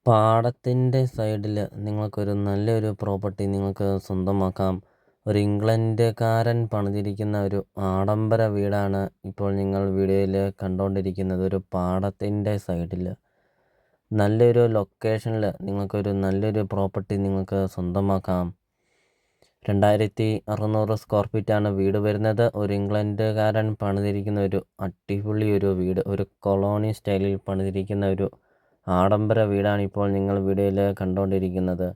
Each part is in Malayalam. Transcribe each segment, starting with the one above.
പാടത്തിൻ്റെ സൈഡിൽ നിങ്ങൾക്കൊരു നല്ലൊരു പ്രോപ്പർട്ടി നിങ്ങൾക്ക് സ്വന്തമാക്കാം. ഒരു ഇംഗ്ലണ്ടുകാരൻ പണിതിരിക്കുന്ന ഒരു ആഡംബര വീടാണ് ഇപ്പോൾ നിങ്ങൾ വീഡിയോയിൽ കണ്ടുകൊണ്ടിരിക്കുന്നത്. ഒരു പാടത്തിൻ്റെ സൈഡിൽ നല്ലൊരു ലൊക്കേഷനിൽ നിങ്ങൾക്കൊരു നല്ലൊരു പ്രോപ്പർട്ടി നിങ്ങൾക്ക് സ്വന്തമാക്കാം. 2600 സ്ക്വയർ ഫീറ്റാണ് വീട് വരുന്നത്. ഒരു ഇംഗ്ലണ്ടുകാരൻ പണിതിരിക്കുന്ന ഒരു അടിപൊളി ഒരു വീട്, ഒരു കൊളോണി സ്റ്റൈലിൽ പണിതിരിക്കുന്ന ഒരു ആഡംബര വീടാണ് ഇപ്പോൾ നിങ്ങൾ വീഡിയോയിൽ കണ്ടുകൊണ്ടിരിക്കുന്നത്.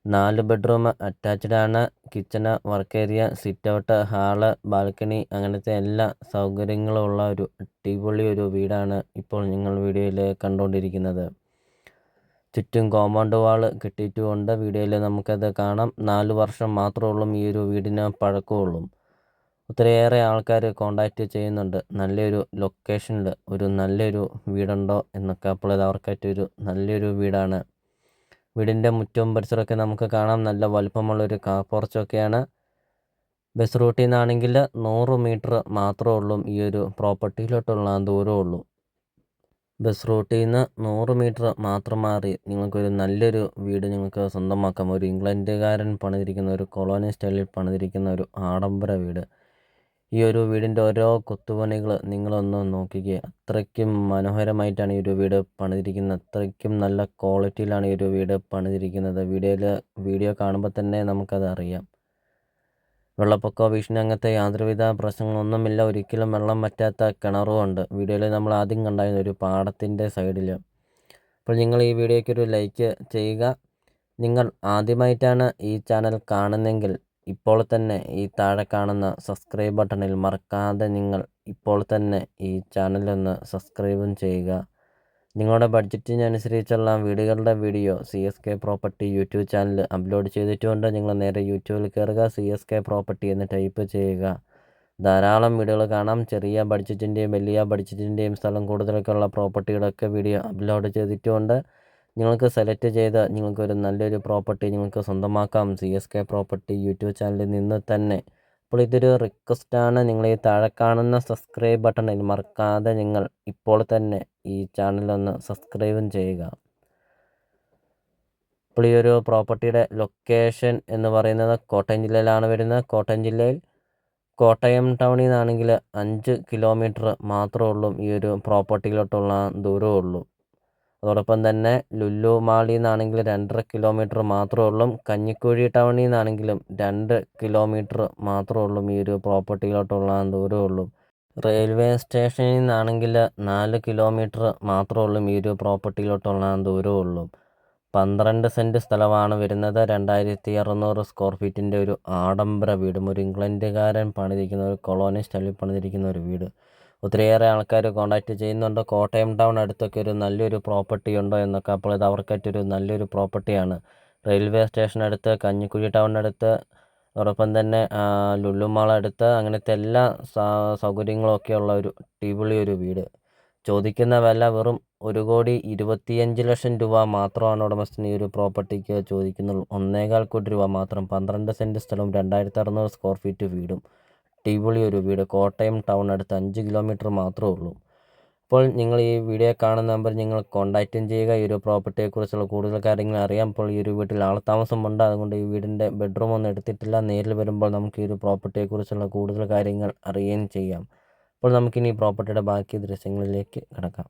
4 ബെഡ്റൂം അറ്റാച്ച്ഡ് ആണ്. Kitchen, work area, sit out, hall, balcony അങ്ങനത്തെ എല്ലാ സൗകര്യങ്ങളും ഉള്ള ഒരു അടിപൊളി ഒരു വീടാണ് ഇപ്പോൾ നിങ്ങൾ വീഡിയോയിൽ കണ്ടുകൊണ്ടിരിക്കുന്നത്. ചുറ്റും കോമ്പൗണ്ട് വാൾ കെട്ടിയിട്ടുമുണ്ട്. വീഡിയോയിൽ നമുക്കത് കാണാം. 4 വർഷം മാത്രമേ ഉള്ളൂ ഈ ഒരു വീടിന് പഴക്കമുള്ളൂ. ഒത്തിരിയേറെ ആൾക്കാർ കോണ്ടാക്റ്റ് ചെയ്യുന്നുണ്ട്. നല്ലൊരു ലൊക്കേഷനിൽ ഒരു നല്ലൊരു വീടുണ്ടോ എന്നൊക്കെ. അപ്പോൾ ഇത് അവർക്കായിട്ടൊരു നല്ലൊരു വീടാണ്. വീടിൻ്റെ മുറ്റവും പരിസരമൊക്കെ നമുക്ക് കാണാം. നല്ല വലുപ്പമുള്ളൊരു കാർ പോർച്ചൊക്കെയാണ്. ബസ് റൂട്ടിൽ നിന്നാണെങ്കിൽ 100 മീറ്റർ മാത്രമേ ഉള്ളൂ ഈ ഒരു പ്രോപ്പർട്ടിയിലോട്ടുള്ള ദൂരമുള്ളൂ. ബസ് റൂട്ടിൽ നിന്ന് 100 മീറ്റർ മാത്രം മാറി നിങ്ങൾക്കൊരു നല്ലൊരു വീട് നിങ്ങൾക്ക് സ്വന്തമാക്കാം. ഒരു ഇംഗ്ലണ്ടുകാരൻ പണിതിരിക്കുന്ന ഒരു കൊളോണി സ്റ്റൈലിൽ പണിതിരിക്കുന്ന ഒരു ആഡംബര വീട്. ഈ ഒരു വീടിൻ്റെ ഓരോ കൊത്തുപണികൾ നിങ്ങളൊന്ന് നോക്കിക്കേ. അത്രയ്ക്കും മനോഹരമായിട്ടാണ് ഈ ഒരു വീട് പണിതിരിക്കുന്നത്. അത്രയ്ക്കും നല്ല ക്വാളിറ്റിയിലാണ് ഈ ഒരു വീട് പണിതിരിക്കുന്നത്. വീഡിയോ കാണുമ്പോൾ തന്നെ നമുക്കത് അറിയാം. വെള്ളപ്പൊക്ക ഭീഷണി അങ്ങനത്തെ യാതൊരുവിധ പ്രശ്നങ്ങളൊന്നുമില്ല. ഒരിക്കലും വെള്ളം വറ്റാത്ത കിണറുമുണ്ട്. വീഡിയോയിൽ നമ്മൾ ആദ്യം കണ്ടായിരുന്നു ഒരു പാടത്തിൻ്റെ സൈഡിൽ. അപ്പോൾ നിങ്ങൾ ഈ വീഡിയോയ്ക്കൊരു ലൈക്ക് ചെയ്യുക. നിങ്ങൾ ആദ്യമായിട്ടാണ് ഈ ചാനൽ കാണുന്നതെങ്കിൽ ഇപ്പോൾ തന്നെ ഈ താഴെ കാണുന്ന സബ്സ്ക്രൈബ് ബട്ടണിൽ മറക്കാതെ നിങ്ങൾ ഇപ്പോൾ തന്നെ ഈ ചാനലൊന്ന് സബ്സ്ക്രൈബും ചെയ്യുക. നിങ്ങളുടെ ബഡ്ജറ്റിനനുസരിച്ചുള്ള വീടുകളുടെ video CSK property YouTube channel upload ചെയ്തിട്ടുമുണ്ട്. നിങ്ങൾ നേരെ യൂട്യൂബിൽ കയറുക, CSK പ്രോപ്പർട്ടി എന്ന് ടൈപ്പ് ചെയ്യുക. ധാരാളം വീഡിയോകൾ കാണാം. ചെറിയ ബഡ്ജറ്റിൻ്റെയും വലിയ ബഡ്ജറ്റിൻ്റെയും സ്ഥലം കൂടുതലൊക്കെയുള്ള പ്രോപ്പർട്ടികളൊക്കെ വീഡിയോ അപ്ലോഡ് ചെയ്തിട്ടുമുണ്ട്. നിങ്ങൾക്ക് സെലക്ട് ചെയ്ത് നിങ്ങൾക്കൊരു നല്ലൊരു പ്രോപ്പർട്ടി നിങ്ങൾക്ക് സ്വന്തമാക്കാം CSK പ്രോപ്പർട്ടി യൂട്യൂബ് ചാനലിൽ നിന്ന് തന്നെ. അപ്പോൾ ഇതൊരു റിക്വസ്റ്റാണ്. നിങ്ങൾ ഈ താഴെ കാണുന്ന സബ്സ്ക്രൈബ് ബട്ടണിൽ മറക്കാതെ നിങ്ങൾ ഇപ്പോൾ തന്നെ ഈ ചാനലൊന്ന് സബ്സ്ക്രൈബും ചെയ്യുക. അപ്പോൾ ഈ ഒരു പ്രോപ്പർട്ടിയുടെ ലൊക്കേഷൻ എന്ന് പറയുന്നത് കോട്ടയം ജില്ലയിലാണ് വരുന്നത്. കോട്ടയം ജില്ലയിൽ കോട്ടയം ടൗണിൽ നിന്നാണെങ്കിൽ 5 കിലോമീറ്റർ മാത്രമേ ഉള്ളൂ ഈ ഒരു പ്രോപ്പർട്ടിയിലോട്ടുള്ള ദൂരമുള്ളൂ. അതോടൊപ്പം തന്നെ ലുലു മാളിൽ നിന്നാണെങ്കിൽ 2.5 കിലോമീറ്റർ മാത്രമേ ഉള്ളൂ. കഞ്ഞിക്കുഴി ടൗണിൽ നിന്നാണെങ്കിലും 2 കിലോമീറ്റർ മാത്രമേ ഉള്ളൂ ഈ ഒരു പ്രോപ്പർട്ടിയിലോട്ടുള്ള ദൂരമുള്ളൂ. റെയിൽവേ സ്റ്റേഷനിൽ നിന്നാണെങ്കിൽ 4 കിലോമീറ്റർ മാത്രമേ ഉള്ളൂ ഈ ഒരു പ്രോപ്പർട്ടിയിലോട്ടുള്ള ദൂരമുള്ളൂ. 12 സെൻറ്റ് സ്ഥലമാണ് വരുന്നത്. 2600 സ്ക്വയർ ഫീറ്റിൻ്റെ ഒരു ആഡംബര വീടും ഒരു ഇംഗ്ലണ്ടുകാരൻ പണിതിരിക്കുന്ന ഒരു കൊളോണി സ്റ്റൈലിൽ പണിതിരിക്കുന്ന ഒരു വീട്. ഒത്തിരിയേറെ ആൾക്കാർ കോണ്ടാക്റ്റ് ചെയ്യുന്നുണ്ട്. കോട്ടയം ടൗൺ അടുത്തൊക്കെ ഒരു നല്ലൊരു പ്രോപ്പർട്ടി ഉണ്ടോ എന്നൊക്കെ. അപ്പോൾ ഇത് അവർക്കായിട്ടൊരു നല്ലൊരു പ്രോപ്പർട്ടിയാണ്. റെയിൽവേ സ്റ്റേഷൻ അടുത്ത്, കഞ്ഞിക്കുഴി ടൗണിനടുത്ത്, അതോടൊപ്പം തന്നെ ലുലു മാൾ അടുത്ത്, അങ്ങനത്തെ എല്ലാ സൗകര്യങ്ങളൊക്കെയുള്ള ഒരു അടിപൊളി ഒരു വീട്. ചോദിക്കുന്ന വില വെറും 1,25,00,000 രൂപ മാത്രമാണ് ഉടമസ്ഥൻ ഈ ഒരു പ്രോപ്പർട്ടിക്ക് ചോദിക്കുന്നുള്ളൂ. 1,4 കോടി രൂപ മാത്രം. 12 സെൻറ്റ് സ്ഥലവും 2600 സ്ക്വയർ ഫീറ്റ് വീടും. അടിപൊളി ഒരു വീട്. കോട്ടയം ടൗൺ അടുത്ത് 5 കിലോമീറ്റർ മാത്രമേ ഉള്ളൂ. അപ്പോൾ നിങ്ങൾ ഈ വീഡിയോ കാണുന്ന നമ്പർ നിങ്ങൾ കോണ്ടാക്റ്റും ചെയ്യുക. ഈ ഒരു പ്രോപ്പർട്ടിയെക്കുറിച്ചുള്ള കൂടുതൽ കാര്യങ്ങൾ അറിയാം. ഇപ്പോൾ ഈ ഒരു വീട്ടിൽ ആൾതാമസമുണ്ട്. അതുകൊണ്ട് ഈ വീടിൻ്റെ ബെഡ്റൂം ഒന്നും എടുത്തിട്ടില്ല. നേരിൽ വരുമ്പോൾ നമുക്ക് ഈ ഒരു പ്രോപ്പർട്ടിയെക്കുറിച്ചുള്ള കൂടുതൽ കാര്യങ്ങൾ അറിയുകയും ചെയ്യാം. അപ്പോൾ നമുക്കിനി ഈ പ്രോപ്പർട്ടിയുടെ ബാക്കി ദൃശ്യങ്ങളിലേക്ക് കടക്കാം.